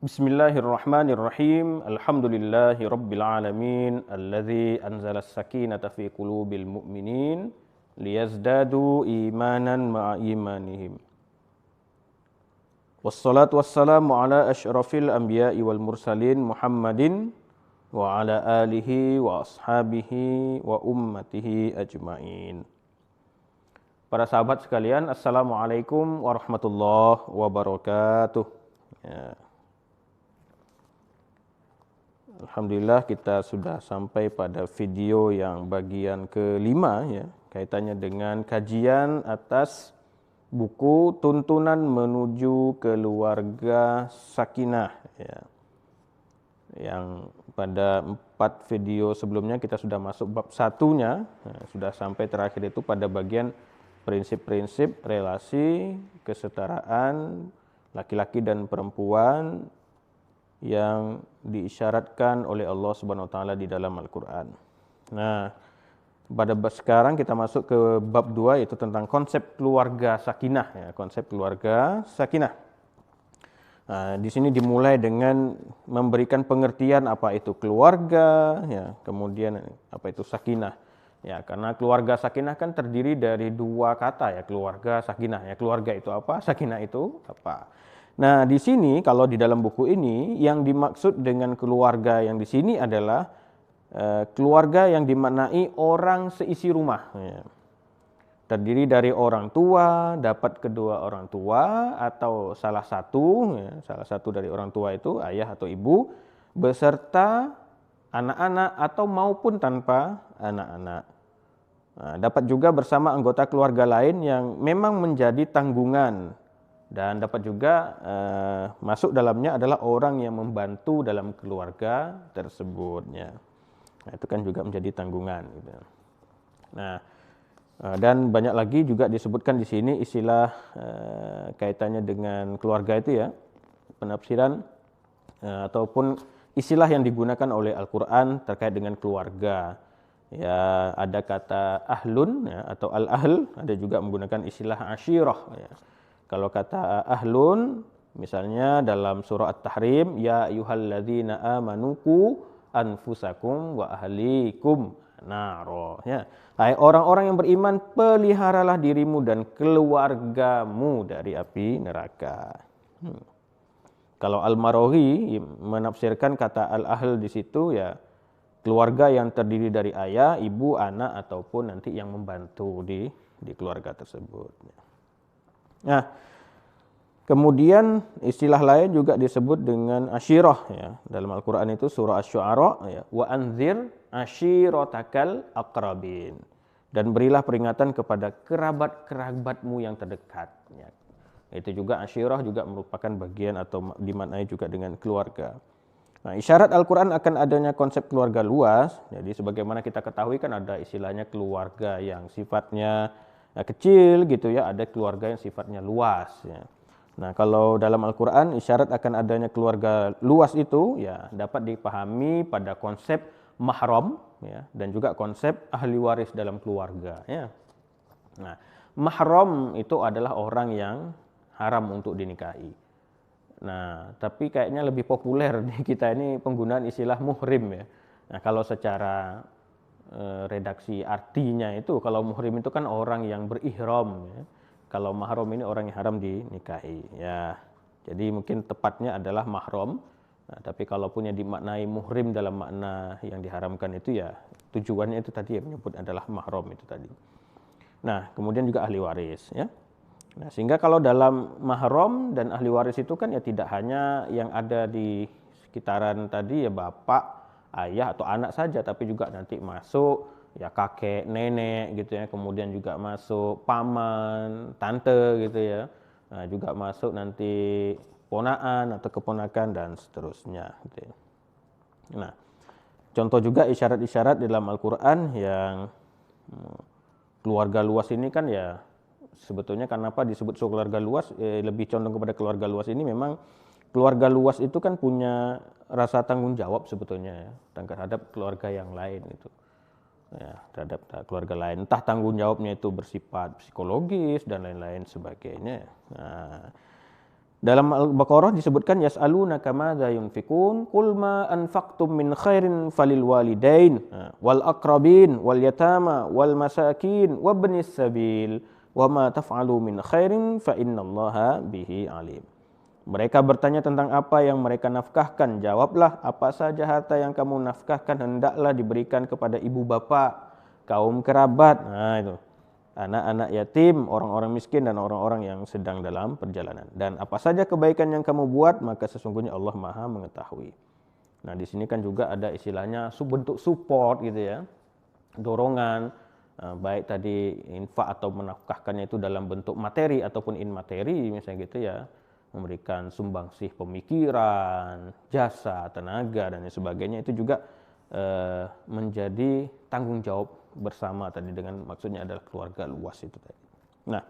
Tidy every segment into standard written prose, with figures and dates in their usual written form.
Bismillahirrahmanirrahim. Alhamdulillahi rabbil alamin. Alladzi anzala as-sakinata fi qulubil mu'minin liyazdadu imanan ma'a imanihim. Wassalatu wassalamu ala asyrafil anbiya'i wal mursalin Muhammadin wa ala alihi wa ashabihi wa ummatihi ajmain. Para sahabat sekalian, Assalamualaikum warahmatullahi wabarakatuh. Ya. Alhamdulillah kita sudah sampai pada video yang bagian kelima ya, kaitannya dengan kajian atas buku Tuntunan Menuju Keluarga Sakinah ya. Yang pada 4 video sebelumnya kita sudah masuk bab satunya, sudah sampai terakhir itu pada bagian prinsip-prinsip relasi kesetaraan laki-laki dan perempuan yang diisyaratkan oleh Allah Subhanahu wa taala di dalam Al-Qur'an. Nah, pada sekarang kita masuk ke bab 2 yaitu tentang konsep keluarga sakinah ya, konsep keluarga sakinah. Nah, di sini dimulai dengan memberikan pengertian apa itu keluarga ya, kemudian apa itu sakinah. Ya, karena keluarga sakinah kan terdiri dari 2 kata ya, keluarga sakinah ya. Keluarga itu apa? Sakinah itu apa? Nah, di sini kalau di dalam buku ini yang dimaksud dengan keluarga yang di sini adalah keluarga yang dimaknai orang seisi rumah. Ya. Terdiri dari orang tua, dapat kedua orang tua atau salah satu dari orang tua itu ayah atau ibu beserta anak-anak atau maupun tanpa anak-anak. Nah, dapat juga bersama anggota keluarga lain yang memang menjadi tanggungan. Dan dapat juga masuk dalamnya adalah orang yang membantu dalam keluarga tersebut. Ya. Nah, itu kan juga menjadi tanggungan. Gitu. Nah, dan banyak lagi juga disebutkan di sini istilah kaitannya dengan keluarga itu ya, penafsiran ataupun istilah yang digunakan oleh Al-Quran terkait dengan keluarga. Ya, ada kata ahlun ya, atau al-ahl, ada juga menggunakan istilah asyirah. Ya. Kalau kata ahlun, misalnya dalam surah At-Tahrim, ya ayyuhalladzina amanu qu anfusakum wa ahlikum naro. Ya. Hai orang-orang yang beriman, peliharalah dirimu dan keluargamu dari api neraka. Kalau Al-Marohi menafsirkan kata al-ahl di situ ya, keluarga yang terdiri dari ayah, ibu, anak ataupun nanti yang membantu di keluarga tersebut. Nah, kemudian istilah lain juga disebut dengan asyirah ya. Dalam Al-Qur'an itu surah Asy-Syu'ara ya, wa anzir asyiratakal aqrabin. Dan berilah peringatan kepada kerabat-kerabatmu yang terdekat ya. Itu juga asyirah juga merupakan bagian atau dimaknai juga dengan keluarga. Nah, isyarat Al-Qur'an akan adanya konsep keluarga luas. Jadi sebagaimana kita ketahui kan ada istilahnya keluarga yang sifatnya kecil gitu ya, ada keluarga yang sifatnya luas ya. Nah, kalau dalam Al-Qur'an isyarat akan adanya keluarga luas itu ya dapat dipahami pada konsep mahram ya dan juga konsep ahli waris dalam keluarga ya. Nah, mahram itu adalah orang yang haram untuk dinikahi. Nah, tapi kayaknya lebih populer di kita ini penggunaan istilah muhrim ya. Nah, kalau secara redaksi artinya itu, kalau muhrim itu kan orang yang berihram ya. Kalau mahram ini orang yang haram dinikahi ya. Jadi mungkin tepatnya adalah mahram. Nah, tapi kalaupun yang dimaknai muhrim dalam makna yang diharamkan itu ya tujuannya itu tadi yang menyebut adalah mahram itu tadi. Nah, kemudian juga ahli waris ya. Nah, sehingga kalau dalam mahram dan ahli waris itu kan ya tidak hanya yang ada di sekitaran tadi ya bapak, ayah atau anak saja, tapi juga nanti masuk ya kakek, nenek gitu ya, kemudian juga masuk paman, tante gitu ya. Nah, juga masuk nanti ponaan atau keponakan dan seterusnya gitu ya. Nah, contoh juga isyarat-isyarat di dalam Al-Qur'an yang keluarga luas ini kan ya sebetulnya kenapa disebut keluarga luas, lebih condong kepada keluarga luas ini memang keluarga luas itu kan punya rasa tanggung jawab sebetulnya ya, terhadap keluarga yang lain itu. Ya, terhadap keluarga lain. Entah tanggung jawabnya itu bersifat psikologis dan lain-lain sebagainya. Nah, Dalam Al-Baqarah disebutkan yas'alunaka madza yunfikun qul ma anfaqtum min khairin falil walidain wal aqrabin wal yatama wal masakin wabnis sabil wa ma taf'alu min khairin fa innallaha bihi alim. Mereka bertanya tentang apa yang mereka nafkahkan. Jawablah, apa saja harta yang kamu nafkahkan hendaklah diberikan kepada ibu bapa, kaum kerabat. Nah itu. Anak-anak yatim, orang-orang miskin, dan orang-orang yang sedang dalam perjalanan. Dan apa saja kebaikan yang kamu buat, maka sesungguhnya Allah Maha mengetahui. Nah, di sini kan juga ada istilahnya bentuk support gitu ya, dorongan, baik tadi infak atau menafkahkannya itu dalam bentuk materi ataupun inmateri, misalnya gitu ya, memberikan sumbangsih pemikiran, jasa, tenaga, dan sebagainya, itu juga menjadi tanggung jawab bersama tadi, dengan maksudnya adalah keluarga luas itu tadi. Nah,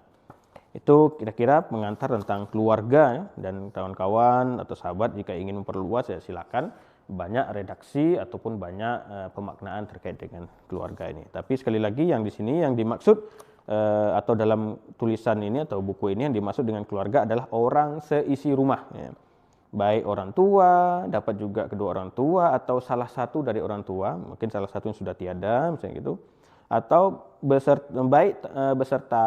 itu kira-kira pengantar tentang keluarga ya, dan kawan-kawan atau sahabat jika ingin memperluas ya silakan, banyak redaksi ataupun banyak pemaknaan terkait dengan keluarga ini. Tapi sekali lagi yang di sini yang dimaksud atau dalam tulisan ini atau buku ini yang dimaksud dengan keluarga adalah orang seisi rumah ya. Baik orang tua, dapat juga kedua orang tua atau salah satu dari orang tua, mungkin salah satu yang sudah tiada misalnya gitu, atau beserta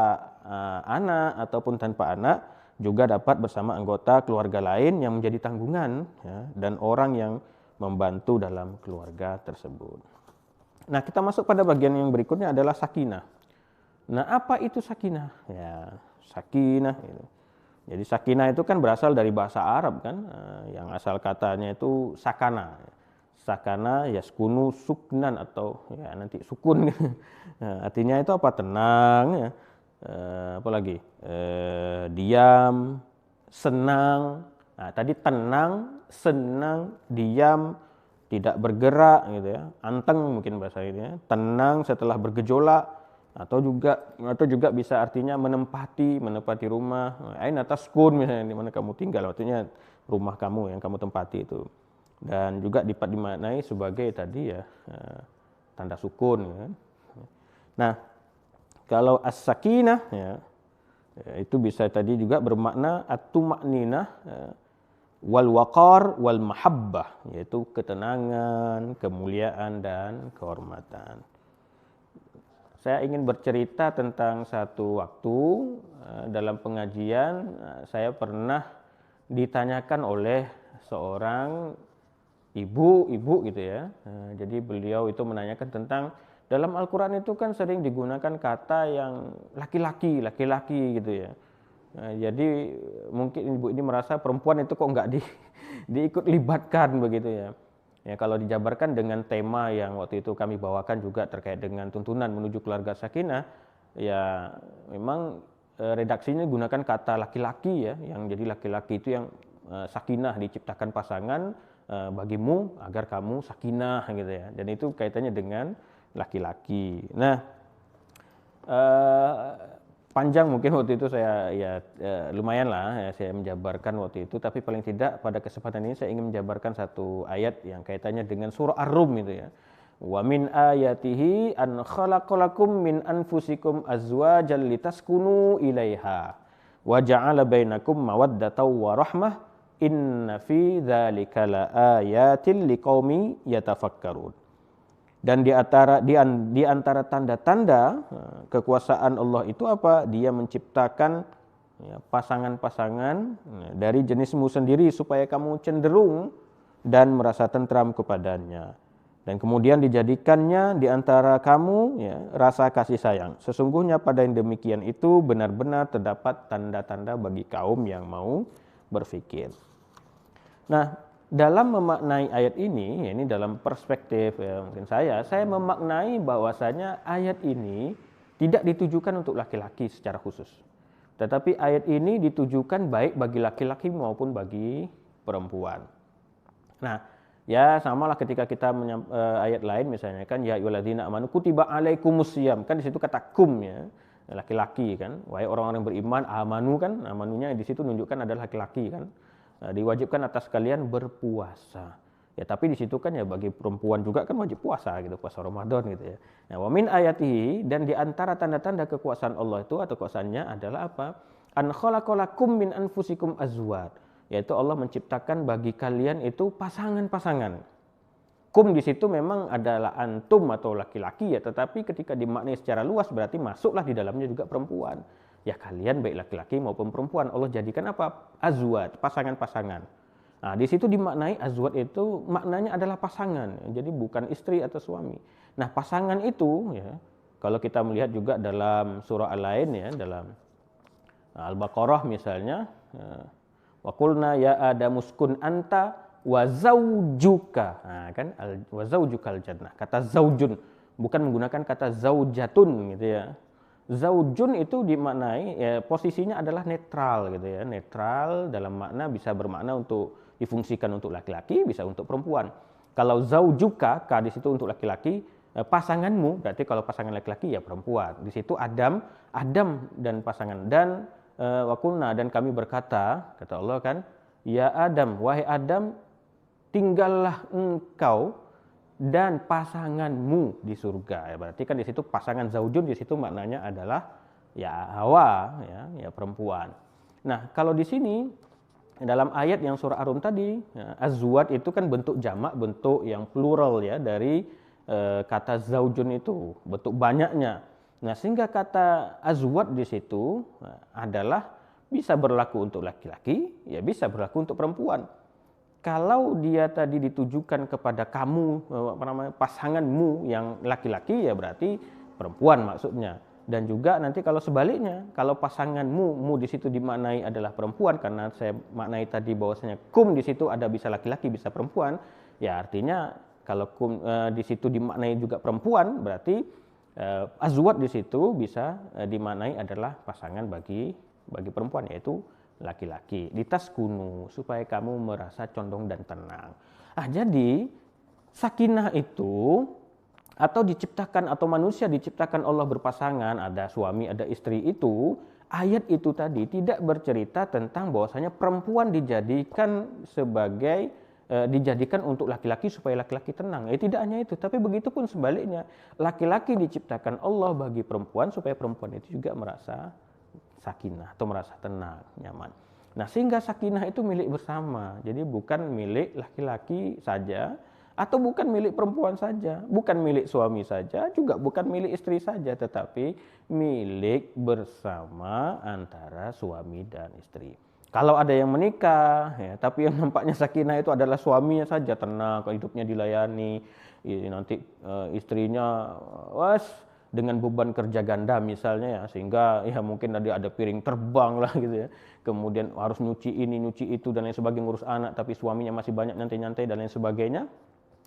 anak ataupun tanpa anak, juga dapat bersama anggota keluarga lain yang menjadi tanggungan ya, dan orang yang membantu dalam keluarga tersebut. Nah, kita masuk pada bagian yang berikutnya adalah sakinah. Nah, apa itu sakinah? Ya, sakinah itu. Jadi sakinah itu kan berasal dari bahasa Arab kan, yang asal katanya itu sakana. Sakana yaskunu suknan atau ya nanti sukun. Artinya itu apa? Tenang ya. Apa lagi? Diam, senang. Nah, tadi tenang, senang, diam, tidak bergerak gitu ya. Anteng mungkin bahasa ini ya. Tenang setelah bergejolak. Atau juga bisa artinya menempati rumah. Aina taskun misalnya, di mana kamu tinggal, artinya rumah kamu yang kamu tempati itu. Dan juga dapat dimaknai sebagai tadi ya tanda sukun ya. Nah, kalau as-sakinah ya, itu bisa tadi juga bermakna at-tuma'ninah wal waqar wal mahabbah, yaitu ketenangan, kemuliaan dan kehormatan. Saya ingin bercerita tentang satu waktu dalam pengajian saya pernah ditanyakan oleh seorang ibu gitu ya. Jadi beliau itu menanyakan tentang dalam Al-Quran itu kan sering digunakan kata yang laki-laki gitu ya. Jadi mungkin ibu ini merasa perempuan itu kok nggak diikut libatkan begitu ya. Ya, kalau dijabarkan dengan tema yang waktu itu kami bawakan juga terkait dengan tuntunan menuju keluarga sakinah, ya memang redaksinya gunakan kata laki-laki ya, yang jadi laki-laki itu yang sakinah diciptakan pasangan bagimu agar kamu sakinah gitu ya. Dan itu kaitannya dengan laki-laki. Nah, panjang mungkin waktu itu saya lumayan lah ya, saya menjabarkan waktu itu, tapi paling tidak pada kesempatan ini saya ingin menjabarkan satu ayat yang kaitannya dengan surah Ar-Rum itu ya. Wa min ayatihi an khalaqalakum min anfusikum azwajan litaskunu ilaiha wa ja'ala bainakum mawaddatan wa rahmah inna fi dzalika laayatil liqaumi yatafakkarun. Dan di antara tanda-tanda kekuasaan Allah itu apa? Dia menciptakan pasangan-pasangan dari jenismu sendiri supaya kamu cenderung dan merasa tentram kepadanya. Dan kemudian dijadikannya di antara kamu ya, rasa kasih sayang. Sesungguhnya pada yang demikian itu benar-benar terdapat tanda-tanda bagi kaum yang mau berfikir. Nah, dalam memaknai ayat ini, ya ini dalam perspektif ya, mungkin saya memaknai bahwasanya ayat ini tidak ditujukan untuk laki-laki secara khusus. Tetapi ayat ini ditujukan baik bagi laki-laki maupun bagi perempuan. Nah, ya samalah ketika kita ayat lain misalnya kan ya ayyuhalladzina amanu kutiba alaikumusiyam, kan di situ kata kum ya, laki-laki kan. Wahai orang-orang beriman, amanu kan, amanunya di situ menunjukkan adalah laki-laki kan. Diwajibkan atas kalian berpuasa. Ya tapi di situ kan ya bagi perempuan juga kan wajib puasa gitu, puasa Ramadan gitu ya. Nah, wa min ayatihi, dan di antara tanda-tanda kekuasaan Allah itu atau kekuasaannya adalah apa? an khalaqalakum min anfusikum azwaj, yaitu Allah menciptakan bagi kalian itu pasangan-pasangan. Kum di situ memang adalah antum atau laki-laki ya, tetapi ketika dimaknai secara luas berarti masuklah di dalamnya juga perempuan. Ya kalian baik laki-laki maupun perempuan, Allah jadikan apa? Azwaj, pasangan-pasangan. Nah, di situ dimaknai azwaj itu maknanya adalah pasangan, jadi bukan istri atau suami. Nah, pasangan itu ya, kalau kita melihat juga dalam surah lain ya, dalam Al-Baqarah misalnya, wa qulna ya adamuskun anta wa zaujuka. Nah, kan wa zaujukal jannah. Kata zaujun bukan menggunakan kata zaujatun gitu ya. Zaujun itu dimaknai ya, posisinya adalah netral gitu ya. Netral dalam makna bisa bermakna untuk difungsikan untuk laki-laki, bisa untuk perempuan. Kalau zaujuka, ka di situ untuk laki-laki, pasanganmu berarti kalau pasangan laki-laki ya perempuan. Di situ Adam dan pasangan, dan wakulna, dan kami berkata, kata Allah kan, ya Adam, wahai Adam, tinggallah engkau dan pasanganmu di surga. Ya, berarti kan di situ pasangan zaujun di situ maknanya adalah ya Hawa, ya perempuan. Nah, kalau di sini dalam ayat yang surah Ar-Rum tadi, ya, azwaj itu kan bentuk jamak, bentuk yang plural ya dari kata zaujun itu, bentuk banyaknya. Nah, sehingga kata azwaj di situ adalah bisa berlaku untuk laki-laki, ya bisa berlaku untuk perempuan. Kalau dia tadi ditujukan kepada kamu, pasanganmu yang laki-laki, ya berarti perempuan maksudnya. Dan juga nanti kalau sebaliknya, kalau pasanganmu di situ dimaknai adalah perempuan, karena saya maknai tadi bahwasanya kum di situ ada bisa laki-laki, bisa perempuan, ya artinya kalau kum di situ dimaknai juga perempuan, berarti azwaj di situ bisa dimaknai adalah pasangan bagi perempuan, yaitu laki-laki. Litaskunu, supaya kamu merasa condong dan tenang. Jadi sakinah itu atau diciptakan, atau manusia diciptakan Allah berpasangan, ada suami, ada istri itu, ayat itu tadi tidak bercerita tentang bahwasanya perempuan dijadikan untuk laki-laki supaya laki-laki tenang. Tidak hanya itu, tapi begitu pun sebaliknya. Laki-laki diciptakan Allah bagi perempuan supaya perempuan itu juga merasa sakinah atau merasa tenang, nyaman. Nah, sehingga sakinah itu milik bersama. Jadi bukan milik laki-laki saja, atau bukan milik perempuan saja, bukan milik suami saja, juga bukan milik istri saja, tetapi milik bersama antara suami dan istri. Kalau ada yang menikah, ya, tapi yang nampaknya sakinah itu adalah suaminya saja, tenang, hidupnya dilayani, nanti istrinya dengan beban kerja ganda misalnya ya, sehingga ya mungkin ada piring terbang lah gitu ya, kemudian harus nyuci ini nyuci itu dan lain sebagainya, ngurus anak, tapi suaminya masih banyak nyantai-nyantai dan lain sebagainya.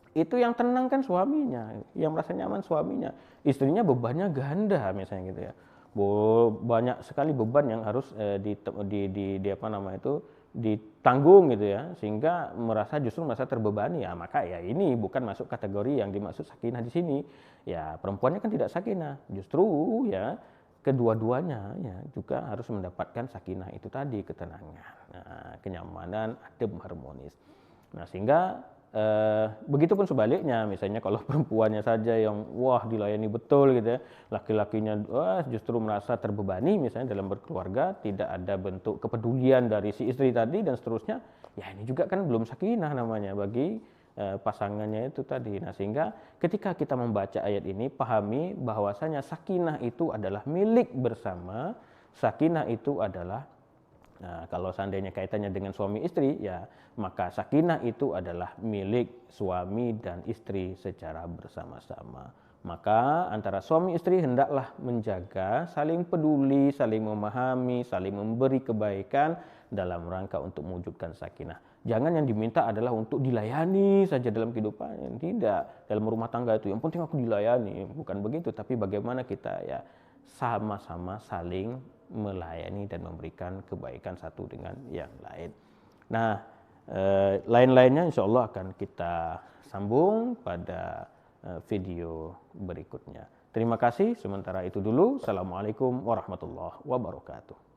Itu yang tenang kan suaminya, yang merasa nyaman suaminya. Istrinya bebannya ganda misalnya gitu ya, banyak sekali beban yang harus ditanggung gitu ya, sehingga justru merasa terbebani. Ya maka ya ini bukan masuk kategori yang dimaksud sakinah di sini. Ya perempuannya kan tidak sakinah, justru ya kedua-duanya ya juga harus mendapatkan sakinah itu tadi, ketenangan, kenyamanan, adem, harmonis. Nah, sehingga begitupun sebaliknya, misalnya kalau perempuannya saja yang dilayani betul gitu ya, laki-lakinya justru merasa terbebani misalnya dalam berkeluarga, tidak ada bentuk kepedulian dari si istri tadi dan seterusnya, ya ini juga kan belum sakinah namanya bagi pasangannya itu tadi. Nah, sehingga ketika kita membaca ayat ini, pahami bahwasanya sakinah itu adalah milik bersama, sakinah itu adalah kalau seandainya kaitannya dengan suami istri, ya maka sakinah itu adalah milik suami dan istri secara bersama-sama. Maka antara suami istri hendaklah menjaga, saling peduli, saling memahami, saling memberi kebaikan dalam rangka untuk mewujudkan sakinah. Jangan yang diminta adalah untuk dilayani saja dalam kehidupan. Tidak, dalam rumah tangga itu yang penting aku dilayani, bukan begitu, tapi bagaimana kita ya sama-sama saling melayani dan memberikan kebaikan satu dengan yang lain. Nah, lain-lainnya insya Allah akan kita sambung pada video berikutnya. Terima kasih, sementara itu dulu. Assalamualaikum warahmatullahi wabarakatuh.